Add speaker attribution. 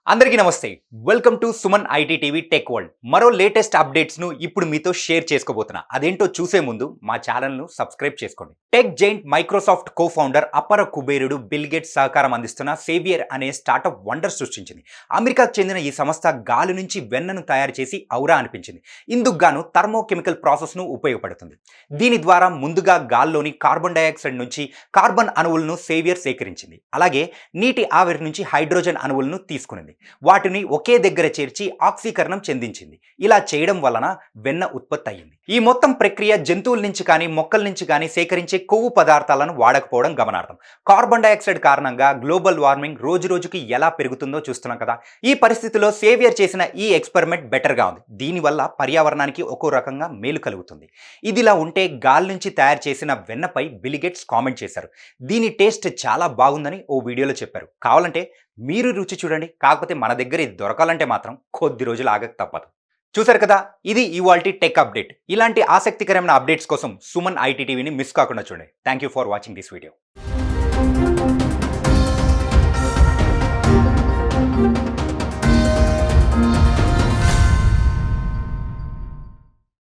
Speaker 1: అందరికీ నమస్తే. Welcome to Suman IT TV tech world. మరో లేటెస్ట్ అప్డేట్స్‌ను ఇప్పుడు మీతో షేర్ చేసుకోబోతున్నా. అదేంటో చూసే ముందు మా ఛానల్‌ను సబ్స్క్రైబ్ చేసుకోండి. Tech giant Microsoft co founder అపర కుబేరుడు బిల్ గేట్స్ సహకారం అందిస్తున్న సేవియర్ అనే స్టార్టప్ వండర్ సృష్టించింది. అమెరికాకు చెందిన ఈ సంస్థ గాలి నుంచి వెన్నను తయారు చేసి ఔరా అనిపించింది. ఇందుకు గాను థర్మోకెమికల్ ప్రాసెస్‌ను ఉపయోగపడుతుంది. దీని ద్వారా ముందుగా గాల్లోని కార్బన్ డయాక్సైడ్ నుంచి కార్బన్ అణువులను సేవియర్ సేకరించింది. అలాగే నీటి ఆవిరి నుంచి హైడ్రోజన్ అణువులను తీసుకునింది. వాటిని ఒకే దగ్గర చేర్చి ఆక్సీకరణం చెందించింది. ఇలా చేయడం వలన వెన్న ఉత్పత్తి అయ్యింది. ఈ మొత్తం ప్రక్రియ జంతువుల నుంచి కానీ మొక్కల నుంచి కానీ సేకరించే కొవ్వు పదార్థాలను వాడకపోవడం గమనార్థం. కార్బన్ డయాక్సైడ్ కారణంగా గ్లోబల్ వార్మింగ్ రోజు రోజుకి ఎలా పెరుగుతుందో చూస్తున్నాం కదా. ఈ పరిస్థితిలో సేవియర్ చేసిన ఈ ఎక్స్పెరిమెంట్ బెటర్గా ఉంది. దీనివల్ల పర్యావరణానికి ఒక్కో రకంగా మేలు కలుగుతుంది. ఇదిలా ఉంటే గాలి నుంచి తయారు చేసిన వెన్నపై బిల్ గేట్స్ కామెంట్ చేశారు. దీని టేస్ట్ చాలా బాగుందని ఓ వీడియోలో చెప్పారు. కావాలంటే మీరు రుచి చూడండి. కాకపోతే మన దగ్గర ఇది దొరకాలంటే మాత్రం కొద్ది రోజులు ఆగక తప్పదు. చూసారు కదా, ఇది ఇవాల్టి టెక్ అప్డేట్. ఇలాంటి ఆసక్తికరమైన అప్డేట్స్ కోసం సుమన్ ఐటీ టీవీని మిస్ కాకుండా చూడండి. Thank you for watching this video.